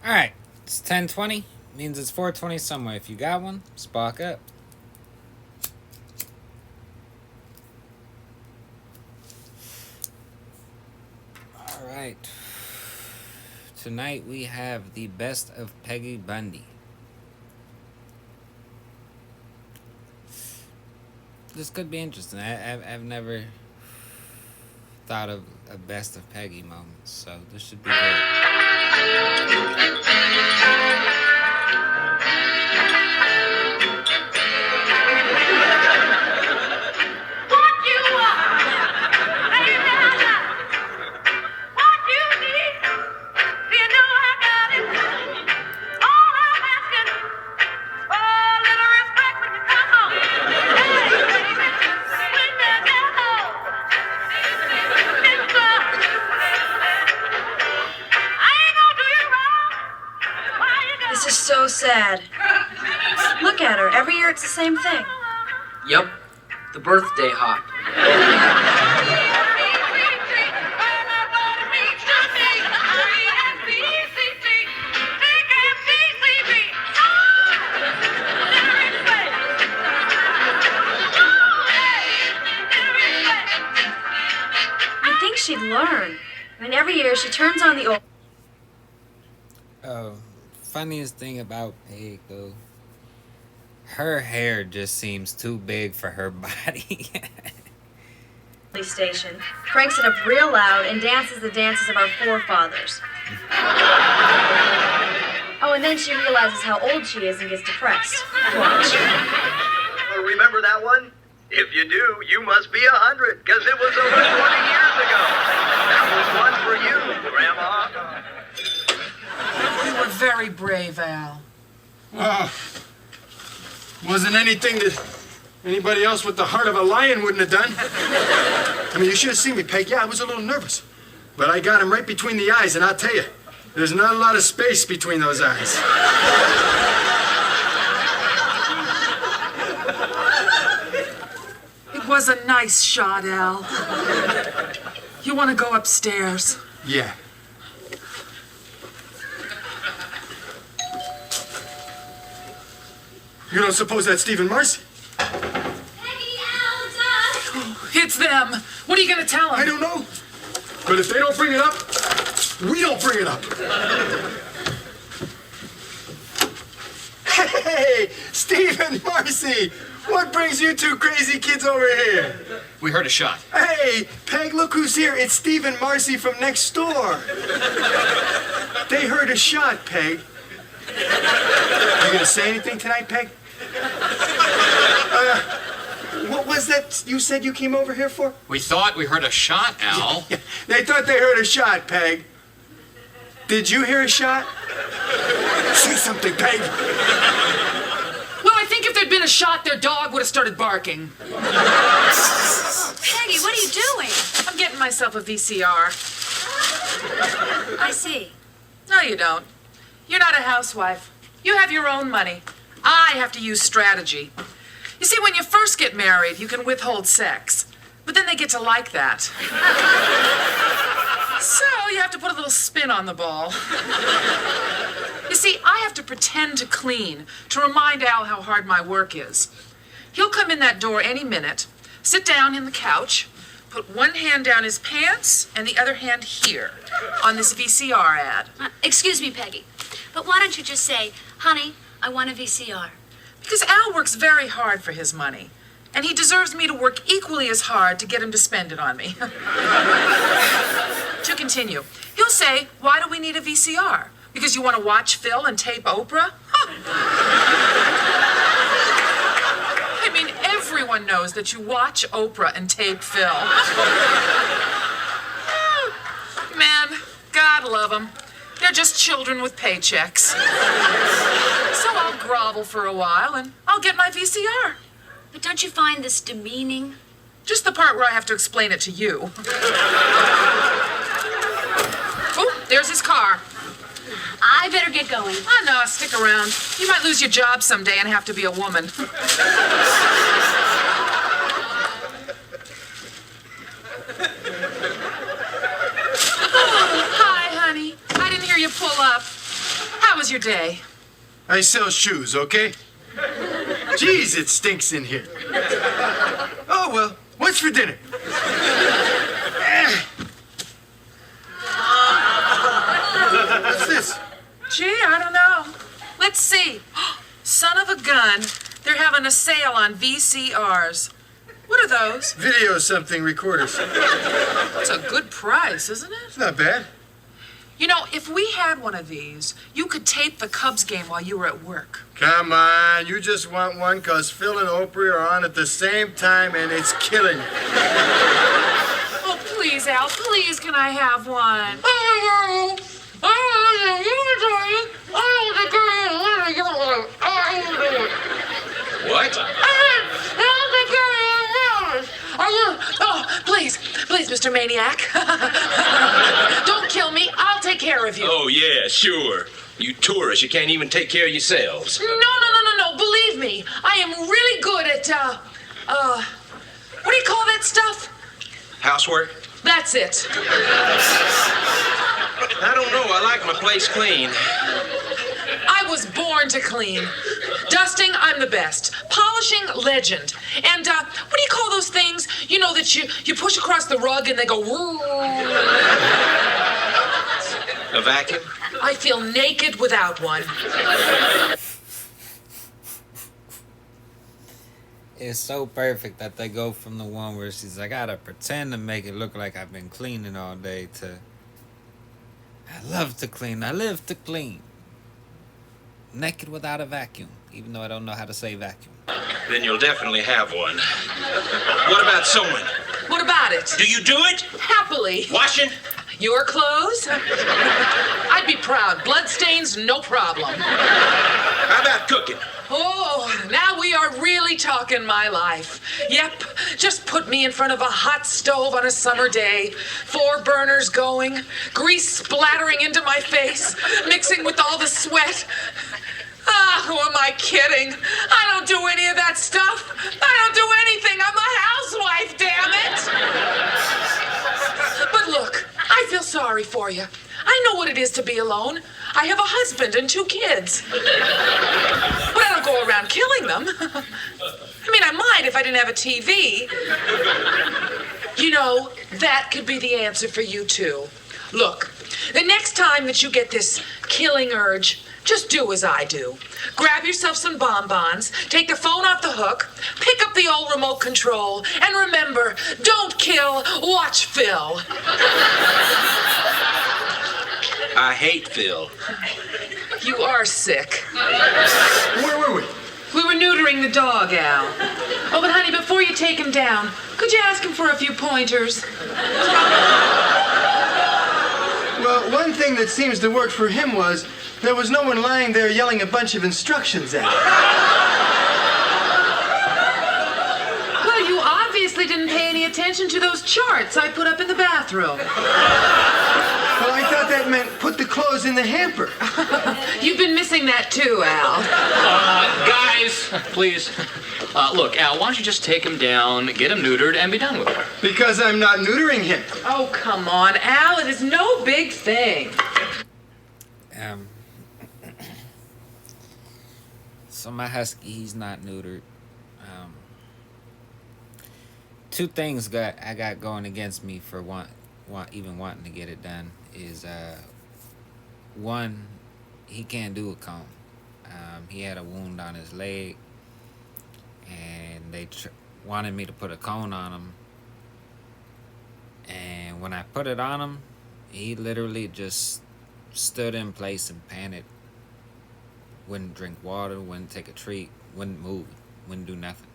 Alright, it's 10:20. Means it's 4:20 somewhere. If you got one, spark up. Alright. Tonight we have the best of Peggy Bundy. This could be interesting. I've never thought of a best of Peggy moment, so this should be good. This is so sad. Look at her. Every year it's the same thing. Yep, the birthday hop. You'd think she'd learn. I mean, every year she turns on the old. Funniest thing about Pico, her hair just seems too big for her body. Station, cranks it up real loud, and dances the dances of our forefathers. Oh, and then she realizes how old she is and gets depressed. Watch. Remember that one? If you do, you must be 100, because it was over 20 years ago. That was one for you, Grandma. You were very brave, Al. Wasn't anything that anybody else with the heart of a lion wouldn't have done. I mean, you should have seen me, Peg. Yeah, I was a little nervous. But I got him right between the eyes, and I'll tell you, there's not a lot of space between those eyes. It was a nice shot, Al. You want to go upstairs? Yeah. You don't suppose that's Steve and Marcy? Peggy, Al, It's them. What are you going to tell them? I don't know. But if they don't bring it up, we don't bring it up. Hey, Steve and Marcy, what brings you two crazy kids over here? We heard a shot. Hey, Peg, look who's here. It's Steve and Marcy from next door. They heard a shot, Peg. You gonna say anything tonight, Peg? What was that you said you came over here for? We thought we heard a shot, Al. Yeah, they thought they heard a shot, Peg. Did you hear a shot? Say something, Peg. Well, I think if there'd been a shot, their dog would have started barking. Peggy, what are you doing? I'm getting myself a VCR. I see. No, you don't. You're not a housewife. You have your own money. I have to use strategy. You see, when you first get married, you can withhold sex. But then they get to like that. So you have to put a little spin on the ball. You see, I have to pretend to clean to remind Al how hard my work is. He'll come in that door any minute, sit down in the couch, put one hand down his pants and the other hand here on this VCR ad. Excuse me, Peggy, but why don't you just say, honey, I want a VCR? Because Al works very hard for his money, and he deserves me to work equally as hard to get him to spend it on me. To continue, he'll say, why do we need a VCR? Because you want to watch Phil and tape Oprah? Huh. I mean, everyone knows that you watch Oprah and tape Phil. Man, God love them. They're just children with paychecks. So I'll grovel for a while and I'll get my VCR. But don't you find this demeaning? Just the part where I have to explain it to you. Oh, there's his car. I better get going. Oh, no, stick around. You might lose your job someday and have to be a woman. Hi, honey. I didn't hear you pull up. your day? I sell shoes, okay? Jeez, it stinks in here. Oh, well, what's for dinner? What's this? Gee, I don't know. Let's see. Son of a gun. They're having a sale on VCRs. What are those? Video something recorders. That's a good price, isn't it? It's not bad. You know, if we had one of these, you could tape the Cubs game while you were at work. Come on, you just want one because Phil and Oprah are on at the same time and it's killing you. Oh, please, Al, please, can I have one? What? Oh, please, Mr. Maniac. Don't kill me. I'll take care of you. Oh, yeah, sure. You tourists, you can't even take care of yourselves. No. Believe me, I am really good at, what do you call that stuff? Housework? That's it. I don't know. I like my place clean. I was born to clean. Dusting, I'm the best. Polishing, legend. And, what do you call those things? You know, that you push across the rug and they go... A vacuum? I feel naked without one. It's so perfect that they go from the one where she's like, I gotta pretend to make it look like I've been cleaning all day to I love to clean, I live to clean. Naked without a vacuum, even though I don't know how to say vacuum. Then you'll definitely have one. What about sewing? What about it? Do you do it? Happily. Washing? Your clothes? I'd be proud. Bloodstains, no problem. How about cooking? Oh, now we are really talking my life. Yep, just put me in front of a hot stove on a summer day. 4 burners going, grease splattering into my face, mixing with all the sweat. Ah, who am I kidding? I don't do any of that stuff. I don't do anything. I'm a housewife, damn it. But look, I feel sorry for you. I know what it is to be alone. I have a husband and 2 kids. But I don't go around killing them. I mean, I might if I didn't have a TV. You know, that could be the answer for you, too. Look, the next time that you get this killing urge, just do as I do. Grab yourself some bonbons, take the phone off the hook, pick up the old remote control, and remember, don't kill, watch Phil. I hate Phil. You are sick. Where were we? We were neutering the dog, Al. Oh, but honey, before you take him down, could you ask him for a few pointers? Well, one thing that seems to work for him was there was no one lying there yelling a bunch of instructions at him. Well, you obviously didn't pay any attention to those charts I put up in the bathroom. Well, I thought that meant put the clothes in the hamper. You've been missing that too, Al. Guys, please. Look, Al, why don't you just take him down, get him neutered, and be done with it? Because I'm not neutering him. Oh, come on, Al. It is no big thing. So my husky, he's not neutered. 2 things I got going against me for even wanting to get it done is 1, he can't do a comb. He had a wound on his leg, and they wanted me to put a cone on him. And when I put it on him, he literally just stood in place and panicked. Wouldn't drink water, wouldn't take a treat, wouldn't move, wouldn't do nothing.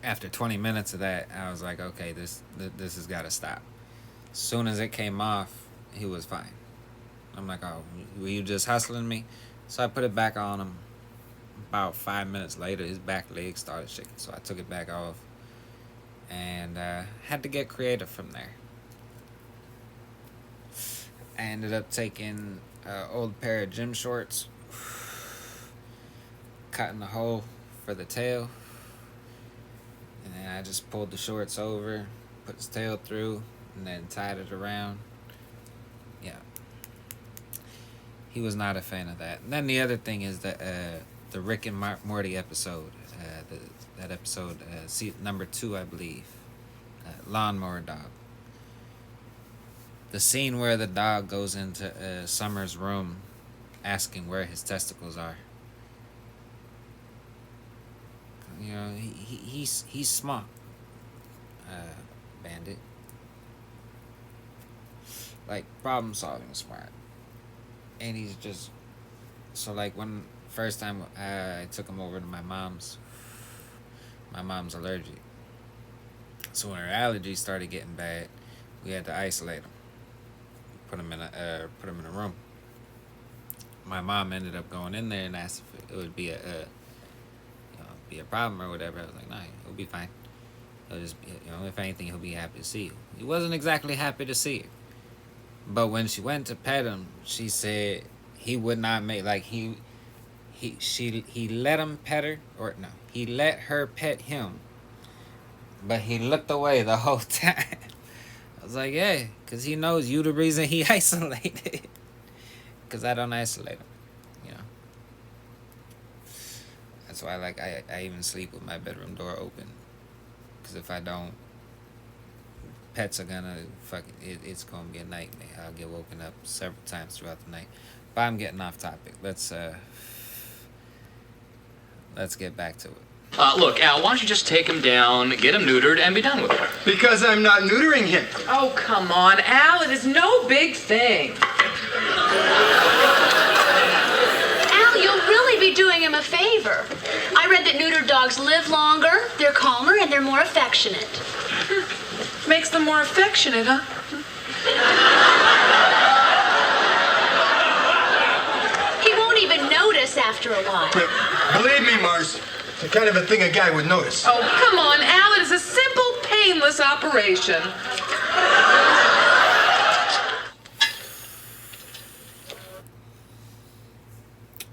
After 20 minutes of that, I was like, okay, this has got to stop. As soon as it came off, he was fine. I'm like, oh, were you just hustling me? So I put it back on him. About 5 minutes later, his back leg started shaking, so I took it back off and had to get creative from there. I ended up taking an old pair of gym shorts, cutting a hole for the tail, and then I just pulled the shorts over, put his tail through, and then tied it around. Yeah. he was not a fan of that. And then the other thing is that the Rick and Morty episode, that episode, number 2, I believe, Lawnmower Dog. The scene where the dog goes into Summer's room asking where his testicles are. You know, he's smart, Bandit. Like, problem solving smart. And he's just, so like when first time I took him over to my mom's allergic. So when her allergies started getting bad, we had to isolate him. Put him in a room. My mom ended up going in there and asked if it would be be a problem or whatever. I was like, nah, it'll be fine. It'll just be, if anything, he'll be happy to see you. He wasn't exactly happy to see her. But when she went to pet him, she said he would not make, like, he let him pet her, or no, he let her pet him, but he looked away the whole time. I was like, yeah, because he knows you the reason he isolated. Because I don't isolate him, That's why, like, I even sleep with my bedroom door open. Because if I don't, pets are gonna it's gonna be a nightmare. I'll get woken up several times throughout the night. But I'm getting off topic. Let's get back to it. Look, Al, why don't you just take him down, get him neutered, and be done with it? Because I'm not neutering him. Oh, come on, Al. It is no big thing. Al, you'll really be doing him a favor. I read that neutered dogs live longer, they're calmer, and they're more affectionate. Makes them more affectionate, huh? He won't even notice after a while. Believe me, Mars, it's the kind of a thing a guy would notice. Oh, come on, Al. It is a simple, painless operation.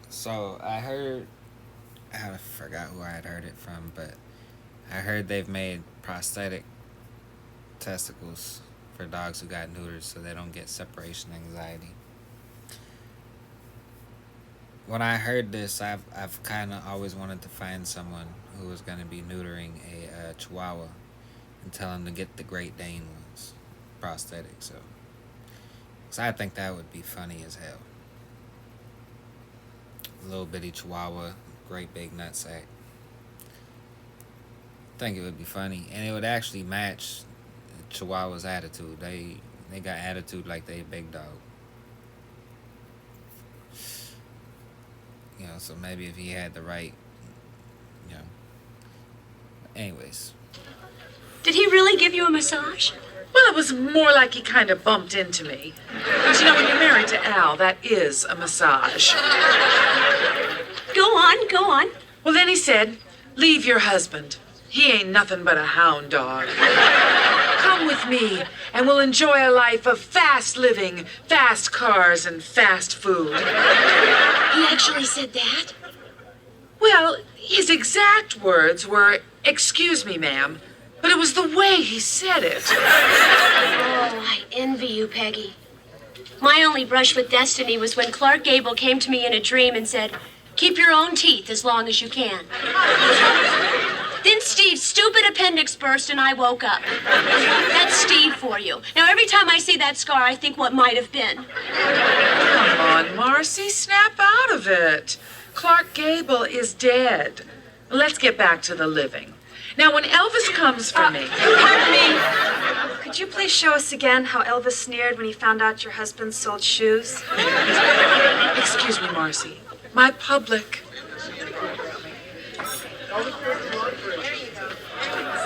So I forgot who I had heard it from, but I heard they've made prosthetic testicles for dogs who got neutered so they don't get separation anxiety. When I heard this, I've kind of always wanted to find someone who was going to be neutering a Chihuahua and tell him to get the Great Dane ones, prosthetic. So I think that would be funny as hell. Little bitty Chihuahua, great big nutsack. I think it would be funny, and it would actually match Chihuahua's attitude. They got attitude like they a big dog. So maybe if he had the right, Anyways. Did he really give you a massage? Well, it was more like he kind of bumped into me. But when you're married to Al, that is a massage. Go on. Well, then he said, leave your husband. He ain't nothing but a hound dog. Come with me, and we'll enjoy a life of fast living, fast cars, and fast food. He actually said that? Well, his exact words were, excuse me, ma'am, but it was the way he said it. Oh, I envy you, Peggy. My only brush with destiny was when Clark Gable came to me in a dream and said, keep your own teeth as long as you can. Then Steve's stupid appendix burst and I woke up. That's Steve for you. Now, every time I see that scar, I think what might have been. Come on, Marcy, snap out of it. Clark Gable is dead. Let's get back to the living. Now, when Elvis comes for me... Pardon me. Could you please show us again how Elvis sneered when he found out your husband sold shoes? Excuse me, Marcy. My public.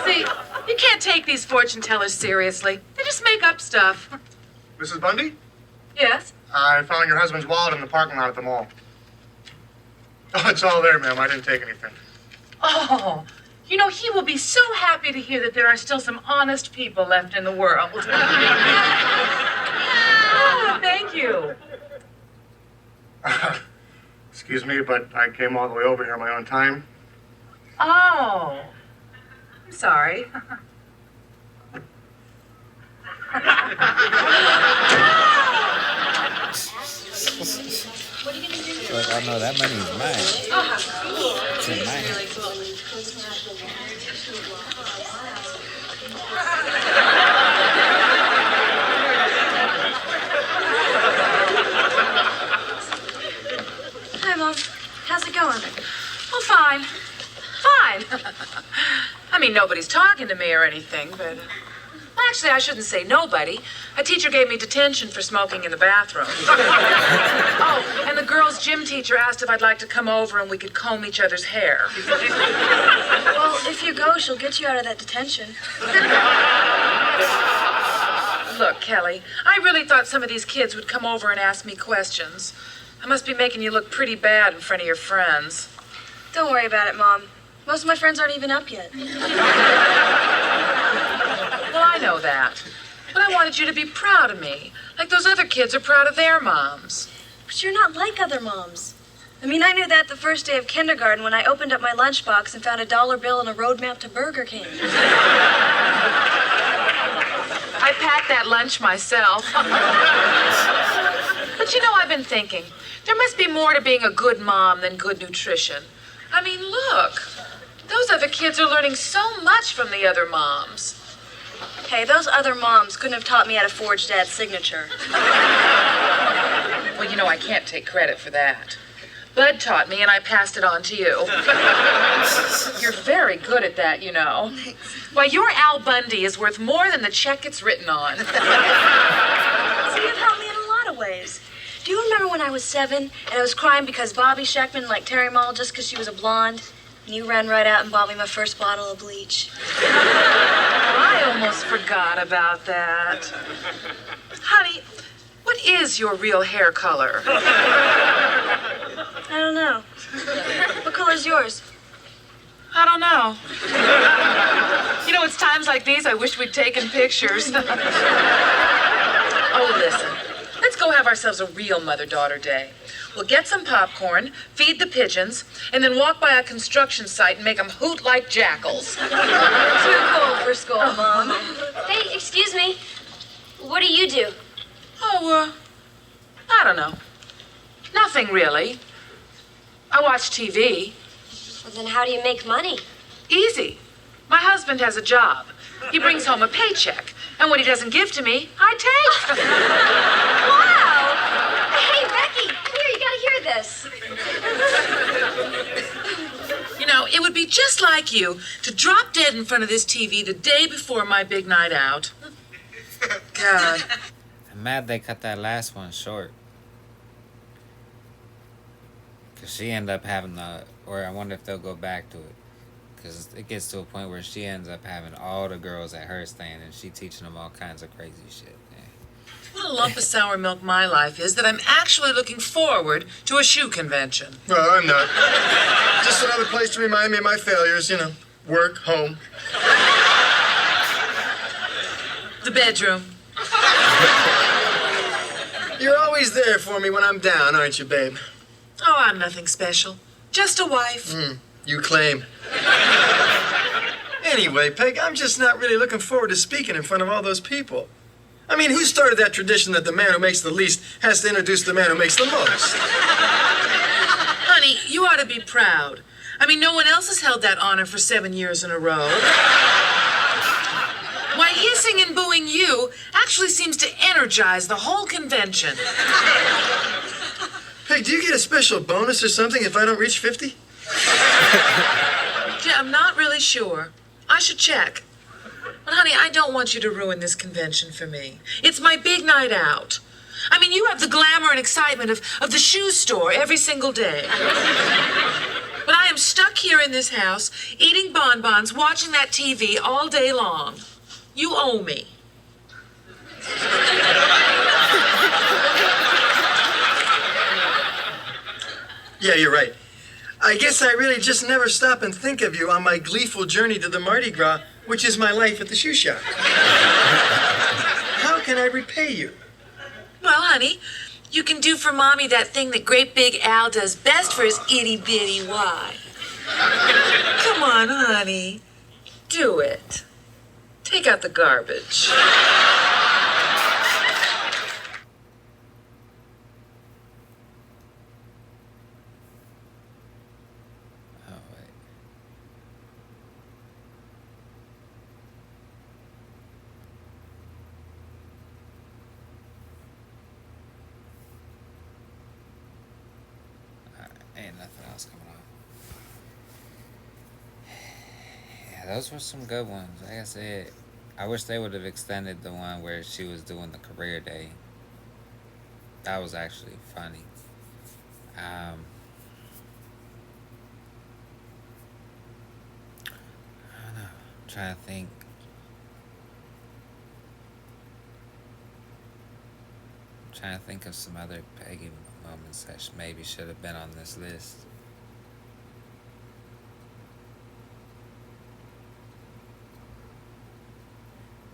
See, you can't take these fortune tellers seriously. They just make up stuff. Mrs. Bundy? Yes. I found your husband's wallet in the parking lot at the mall. Oh, it's all there, ma'am. I didn't take anything. Oh, he will be so happy to hear that there are still some honest people left in the world. Oh, thank you. Excuse me, but I came all the way over here on my own time. Oh, I'm sorry. Oh no, that money's mine. It's in my hand. Hi, Mom. How's it going? Oh, fine. Fine. I mean, nobody's talking to me or anything, but... Well, actually, I shouldn't say nobody. A teacher gave me detention for smoking in the bathroom. Oh, and the girls' gym teacher asked if I'd like to come over and we could comb each other's hair. Well, if you go, she'll get you out of that detention. Look, Kelly, I really thought some of these kids would come over and ask me questions. I must be making you look pretty bad in front of your friends. Don't worry about it, Mom. Most of my friends aren't even up yet. Well, I know that. But I wanted you to be proud of me, like those other kids are proud of their moms. But you're not like other moms. I mean, I knew that the first day of kindergarten when I opened up my lunchbox and found a $1 bill and a road map to Burger King. I packed that lunch myself. But you know, I've been thinking, there must be more to being a good mom than good nutrition. I mean, look, those other kids are learning so much from the other moms. Hey, those other moms couldn't have taught me how to forge Dad's signature. Well, you know, I can't take credit for that. Bud taught me, and I passed it on to you. You're very good at that, you know. Why, your Al Bundy is worth more than the check it's written on. See, you've helped me in a lot of ways. Do you remember when I was 7 and I was crying because Bobby Scheckman liked Terry Mall just because she was a blonde? And you ran right out and bought me my first bottle of bleach. I almost forgot about that. Honey, what is your real hair color? I don't know. What color's yours? I don't know. You know, it's times like these I wish we'd taken pictures. Oh, listen. Let's go have ourselves a real mother-daughter day. We'll get some popcorn, feed the pigeons, and then walk by a construction site and make them hoot like jackals. Too cold for school, Mom. Hey, excuse me. What do you do? Oh, I don't know. Nothing really. I watch TV. Well, then how do you make money? Easy. My husband has a job. He brings home a paycheck, and what he doesn't give to me, I take. Wow! Hey, Becky, come here, you gotta hear this. You know, it would be just like you to drop dead in front of this TV the day before my big night out. God. I'm mad they cut that last one short. Because she ended up having or I wonder if they'll go back to it. Because it gets to a point where she ends up having all the girls at her stand and she teaching them all kinds of crazy shit. Man. What a lump of sour milk my life is that I'm actually looking forward to a shoe convention. Well, I'm not. Just another place to remind me of my failures, you know. Work, home. The bedroom. You're always there for me when I'm down, aren't you, babe? Oh, I'm nothing special. Just a wife. You claim. Anyway, Peg, I'm just not really looking forward to speaking in front of all those people. I mean, who started that tradition that the man who makes the least has to introduce the man who makes the most? Honey, you ought to be proud. I mean, no one else has held that honor for 7 years in a row. Why, hissing and booing you actually seems to energize the whole convention. Peg, do you get a special bonus or something if I don't reach 50? Gee, I'm not really sure. I should check. But honey, I don't want you to ruin this convention for me. It's my big night out. I mean, you have the glamour and excitement of the shoe store every single day. But I am stuck here in this house, eating bonbons, watching that TV all day long. You owe me. Yeah, you're right. I guess I really just never stop and think of you on my gleeful journey to the Mardi Gras, which is my life at the shoe shop. How can I repay you? Well, honey, you can do for Mommy that thing that great big Al does best for his itty-bitty wife. Come on, honey. Do it. Take out the garbage. else coming on. Yeah, those were some good ones. Like I said, I wish they would have extended the one where she was doing the career day. That was actually funny. I don't know. I'm trying to think. Trying to think of some other Peggy moments that maybe should have been on this list.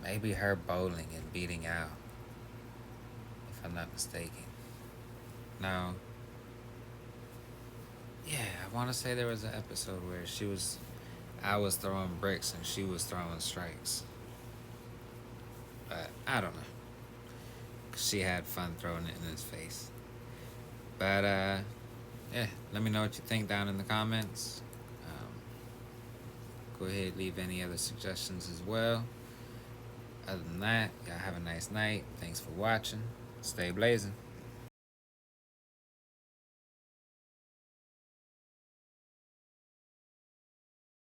Maybe her bowling and beating out, if I'm not mistaken. No. Yeah, I want to say there was an episode where I was throwing bricks and she was throwing strikes. But I don't know. She had fun throwing it in his face. But yeah, let me know what you think down in the comments. Go ahead, leave any other suggestions as well. Other than that, y'all have a nice night. Thanks for watching. Stay blazing.